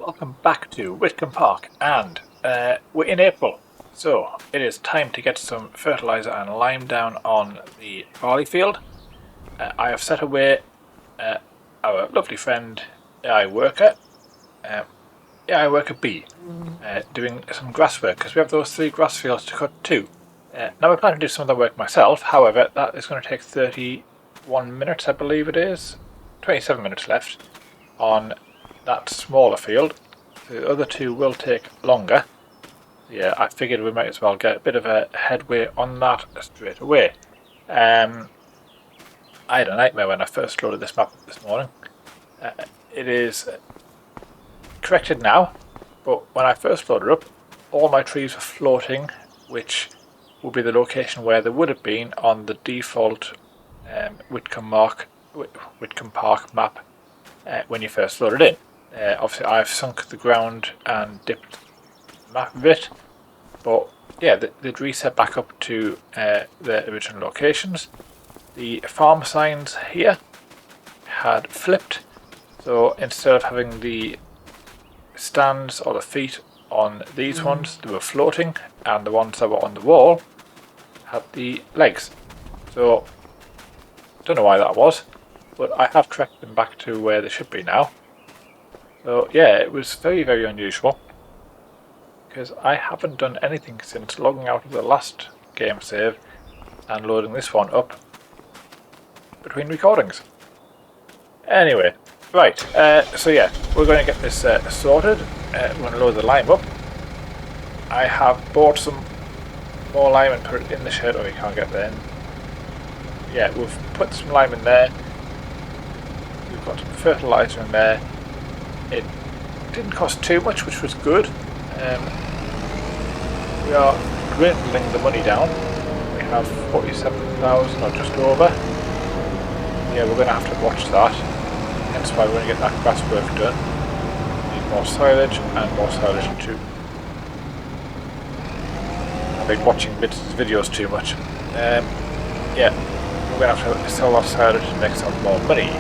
welcome back to Witcombe Park, and we're in April, so it is time to get some fertiliser and lime down on the barley field. I have set away our lovely friend AI Worker B, doing some grass work, because we have those 3 grass fields to cut too. Now I plan to do some of the work myself, however that is going to take 31 minutes, I believe it is, 27 minutes left on that smaller field. The other 2 will take longer. Yeah, I figured we might as well get a bit of a headway on that straight away. I had a nightmare when I first loaded this map this morning. It is corrected now, but when I first loaded up, all my trees were floating, which would be the location where they would have been on the default Witcombe Park map when you first loaded in. Obviously I've sunk the ground and dipped the map a bit, but yeah, they'd reset back up to their original locations. The farm signs here had flipped, so instead of having the stands or the feet on these ones, they were floating, and the ones that were on the wall had the legs. So don't know why that was, but I have tracked them back to where they should be now. So yeah, it was very, very unusual, because I haven't done anything since logging out of the last game save and loading this one up between recordings. Anyway, right, so yeah, we're going to get this sorted. We're going to load the lime up. I have bought some more lime and put it in the shed. Oh, you can't get there. Yeah, we've put some lime in there. We've got some fertiliser in there. It didn't cost too much, which was good. We are dwindling the money down. We have 47,000 or just over. Yeah, we're going to have to watch that. Hence why we're going to get that grass work done. We need more silage and more silage too. I've been watching videos too much. Yeah, we're going to have to sell our silage to make some more money.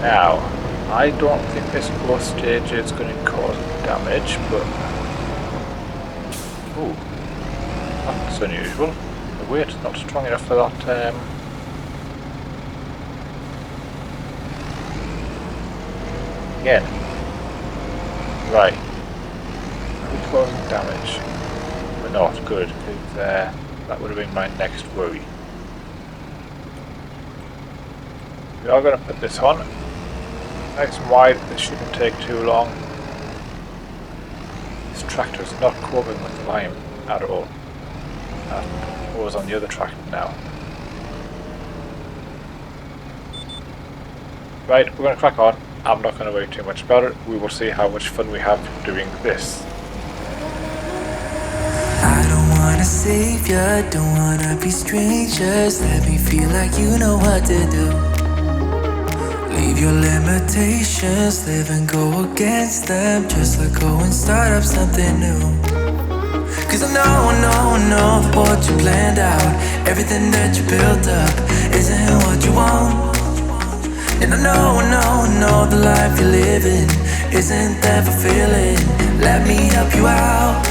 Now, I don't think this growth stage is going to cause damage, but ooh, that's unusual. The weight's not strong enough for that. Again, right. Are we causing damage? We're not. Good, because that would have been my next worry. We are going to put this on. Nice and wide, this shouldn't take too long. This tractor is not coping with the lime at all. That was on the other tractor now. Right, we're going to crack on. I'm not going to worry too much about it. We will see how much fun we have doing this. I don't want to save ya, don't want to be strangers. Let me feel like you know what to do. Leave your limitations, live and go against them. Just let go and start up something new. Cause I know that what you planned out, everything that you built up, isn't what you want. And I know the life you're living isn't that fulfilling. Let me help you out.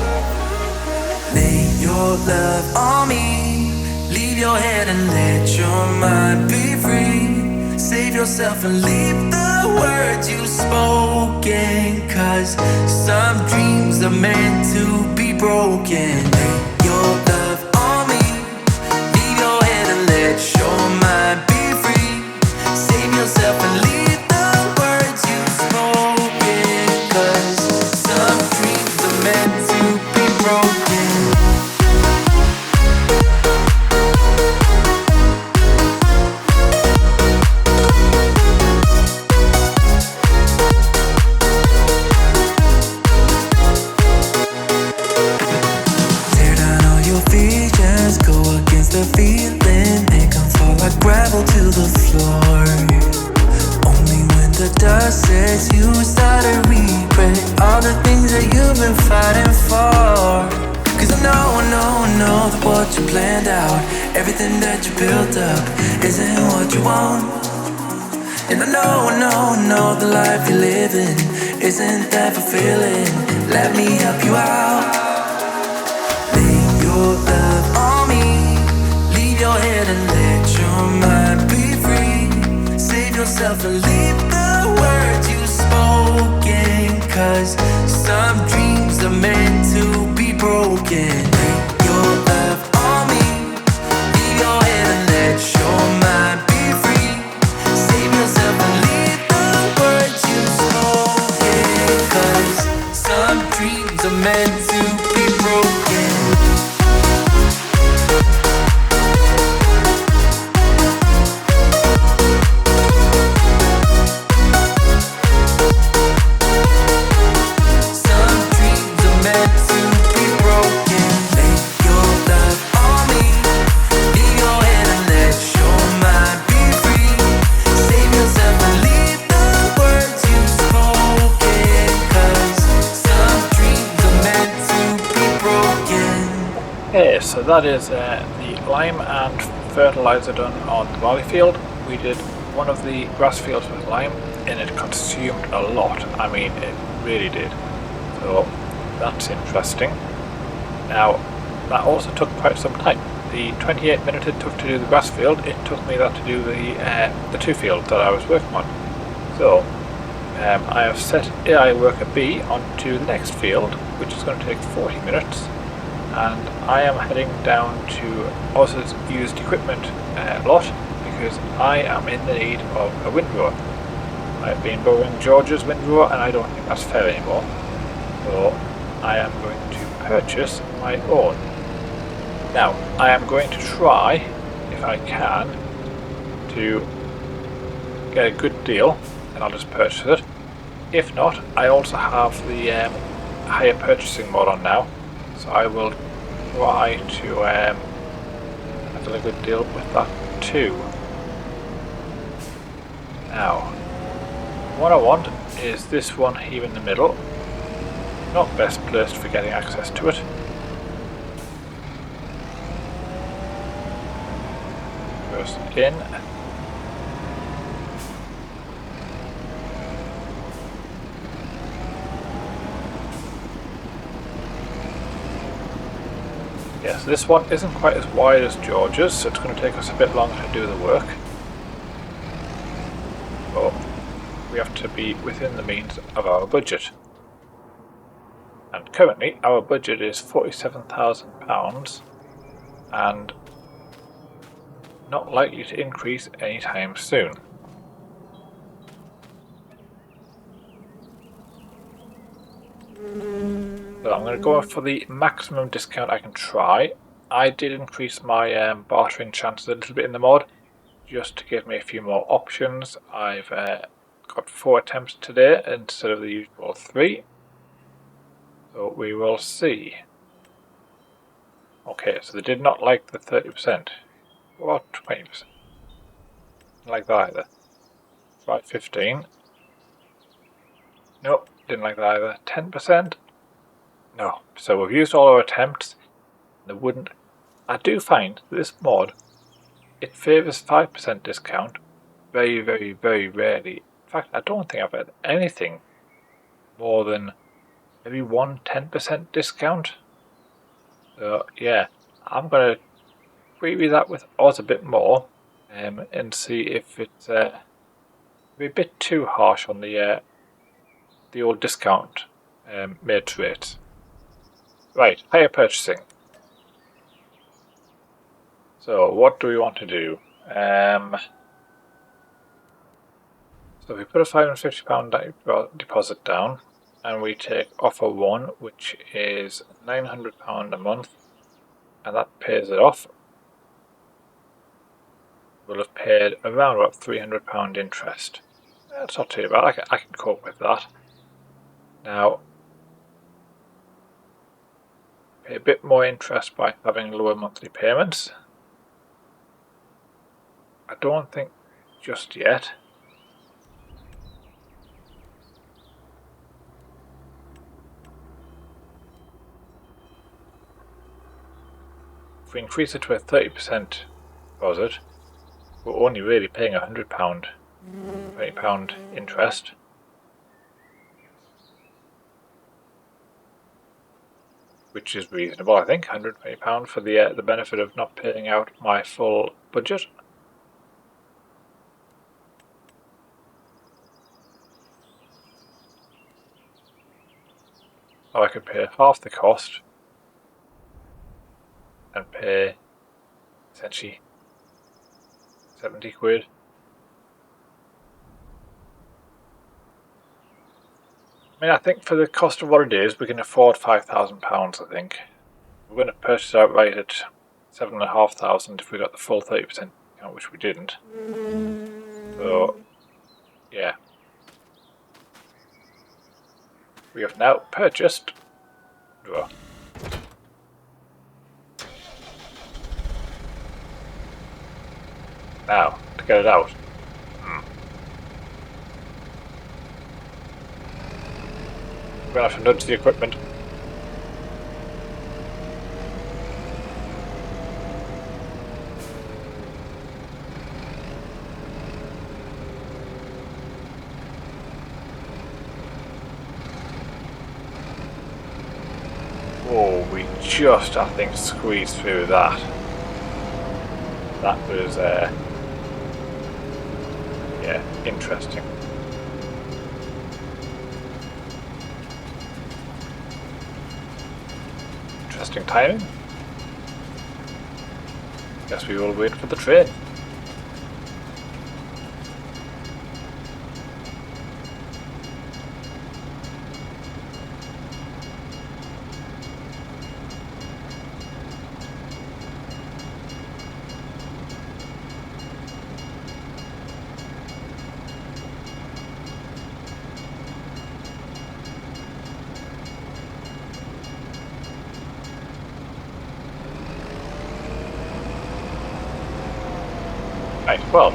Lay your love on me, leave your head and let your mind be free. Save yourself and leave the words you've spoken, cause some dreams are meant to be broken. Lay your love on me, leave your head and let your mind be free. Save yourself and leave the words you've spoken, cause some dreams are meant to be broken. Everything that you built up isn't what you want. And I know the life you're living Isn't that fulfilling? Let me help you out. Lay your love on me. Leave your head and let your mind be free. Save yourself and leave the words you spoken. 'Cause some dreams are meant to be broken. Lay your love on me. Leave your head and let your mind be free. Save yourself and leave the words you spoken. 'Cause some dreams are meant to be broken. Okay, so that is the lime and fertilizer done on the barley field. We did one of the grass fields with lime and it consumed a lot. I mean, it really did. So that's interesting. Now, that also took quite some time. The 28 minutes it took to do the grass field, it took me that to do the two fields that I was working on. So I have set AI worker B onto the next field, which is going to take 40 minutes. And I am heading down to Oz's used equipment lot because I am in the need of a windrower. I've been borrowing George's windrower and I don't think that's fair anymore. So I am going to purchase my own. Now I am going to try, if I can, to get a good deal and I'll just purchase it. If not, I also have the higher purchasing mod on now. So I will try to have a good deal with that too. Now, what I want is this one here in the middle. Not best placed for getting access to it. First in. Yes, this one isn't quite as wide as George's, so it's going to take us a bit longer to do the work. But we have to be within the means of our budget. And currently our budget is £47,000 and not likely to increase anytime soon. So I'm going to go for the maximum discount I can try. I did increase my bartering chances a little bit in the mod, just to give me a few more options. I've got 4 attempts today instead of the usual 3. So we will see. Okay, so they did not like the 30%. What about 20%? Like that either. Right, 15. Nope, didn't like that either. 10%? No. So we've used all our attempts. They wouldn't. I do find this mod, it favours 5% discount very, very, very rarely. In fact, I don't think I've had anything more than maybe 10% discount. So yeah, I'm going to query that with Oz a bit more and see if it's maybe a bit too harsh on the old discount made rates. Right, higher purchasing. So what do we want to do? So we put a £550 deposit down and we take offer 1, which is £900 a month, and that pays it off. We'll have paid around about £300 interest. That's not too bad, I can cope with that. Now, pay a bit more interest by having lower monthly payments. I don't think just yet. If we increase it to a 30% deposit, we're only really paying £100, £20 interest. which is reasonable, I think. £120 for the benefit of not paying out my full budget. Or I could pay half the cost and pay essentially 70 quid. I mean, I think for the cost of what it is, we can afford £5,000, I think. We're going to purchase it outright at 7,500 if we got the full 30% discount, which we didn't. So, yeah. We have now purchased. Well, now, to get it out. We're going to have to nudge the equipment. Oh, we just, I think, squeezed through that. That was, yeah, interesting. Interesting timing. Guess we will wait for the train. Right, well,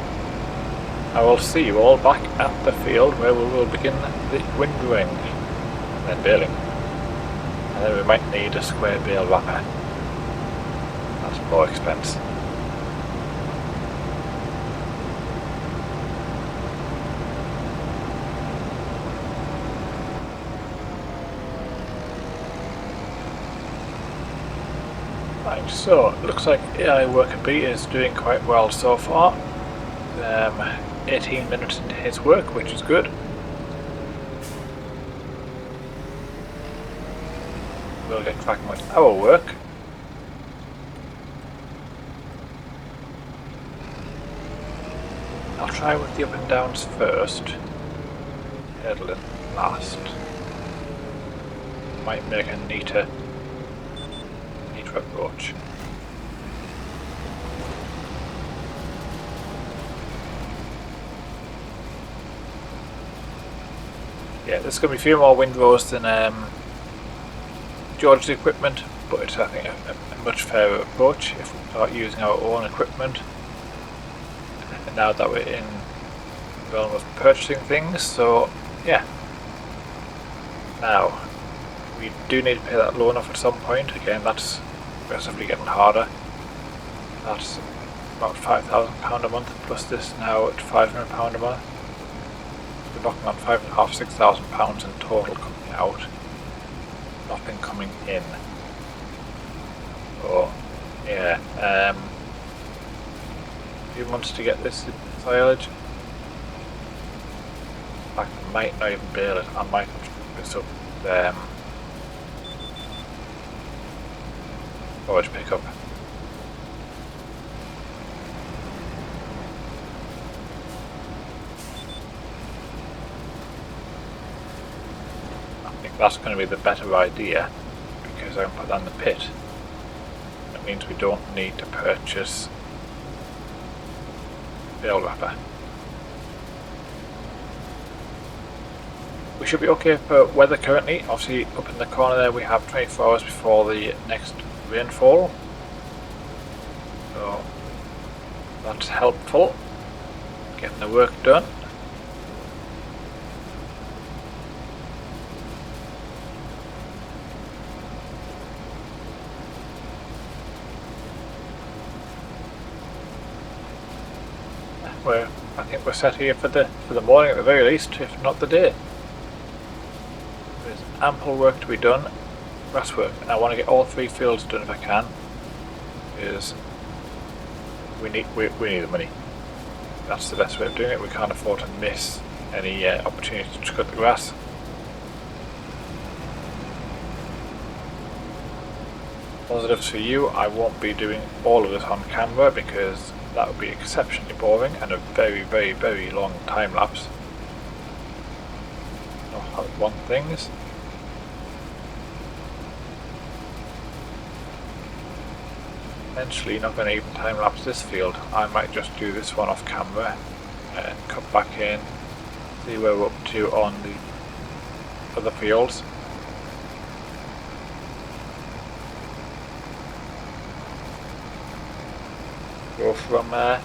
I will see you all back at the field where we will begin the windrowing and then baling. And then we might need a square bale wrapper. That's more expense. Right, so it looks like AI Worker B is doing quite well so far. 18 minutes into his work, which is good. We'll get cracking with our work. I'll try with the up and downs first. Hurdling last. Might make a neater approach. Yeah, there's going to be a few more windrows than George's equipment, but it's, I think, a much fairer approach if we start using our own equipment. And now that we're in the realm of purchasing things, so yeah. Now, we do need to pay that loan off at some point. Again, that's progressively getting harder. That's about £5,000 a month, plus this now at £500 a month. We're knocking on £5,500 to £6,000 in total coming out. Nothing coming in. Oh, yeah. A few months to get this silage. In fact, I might not even bale it. I might have to pick this up. Forage pickup. I think that's going to be the better idea because I can put that in the pit. That means we don't need to purchase bale wrapper. We should be okay for weather currently. Obviously up in the corner there we have 24 hours before the next rainfall. So that's helpful. Getting the work done. I think we're set here for the morning at the very least, if not the day. There's ample work to be done. grass work. And I want to get all 3 fields done if I can, because we need the money. That's the best way of doing it. We can't afford to miss any opportunity to cut the grass. Positives for you, I won't be doing all of this on camera because that would be exceptionally boring and a very, very, very long time lapse. Not how I want things. Eventually not going to even time lapse this field. I might just do this one off camera and cut back in, see where we're up to on the other fields. Go from there.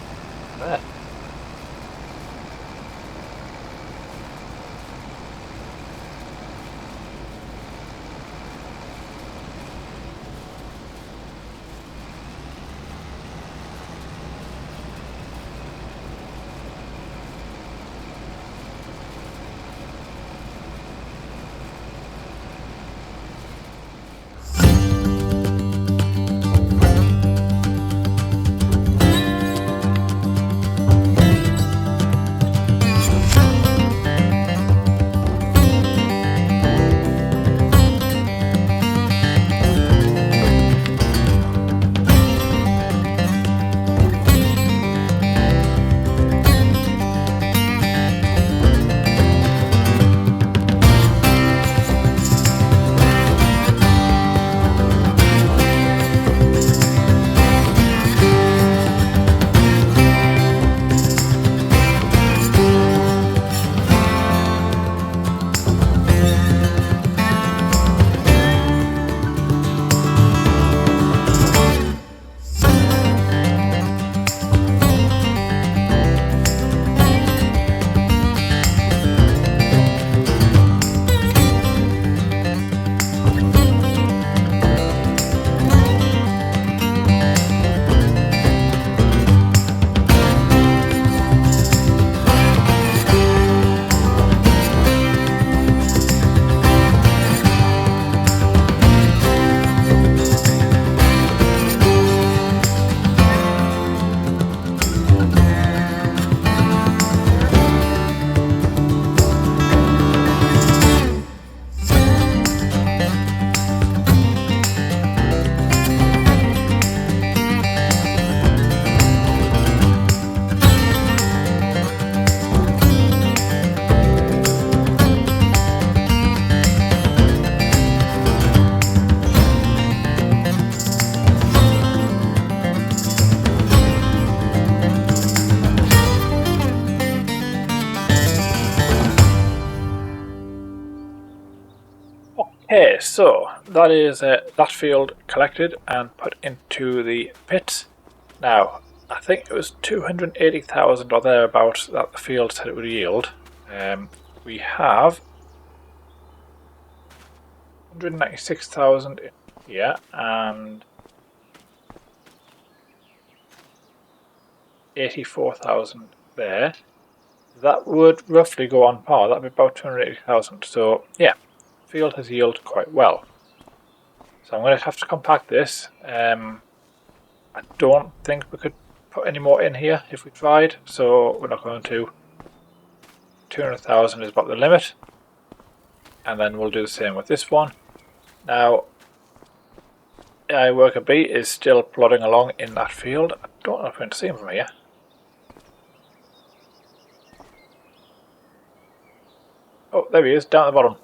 Okay, so that is that field collected and put into the pit. Now, I think it was 280,000 or thereabouts that the field said it would yield. We have 196,000 here and 84,000 there. That would roughly go on par. That'd be about 280,000. So yeah, field has yielded quite well. So I'm going to have to compact this. I don't think we could put any more in here if we tried, so we're not going to. 200,000 is about the limit, and then we'll do the same with this one. Now, worker B is still plodding along in that field. I don't know if we can see him from here. Oh, there he is, down at the bottom.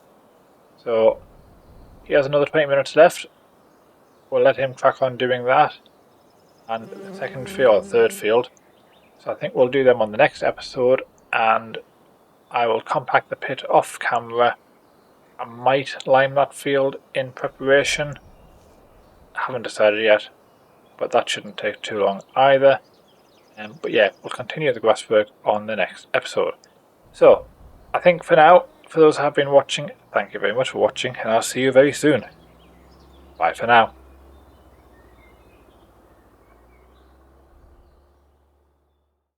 So he has another 20 minutes left. We'll let him crack on doing that. And the second field, or third field. So I think we'll do them on the next episode, and I will compact the pit off camera. I might lime that field in preparation. I haven't decided yet, but that shouldn't take too long either. But yeah, we'll continue the grass work on the next episode. So I think for now, for those who have been watching, thank you very much for watching, and I'll see you very soon. Bye for now.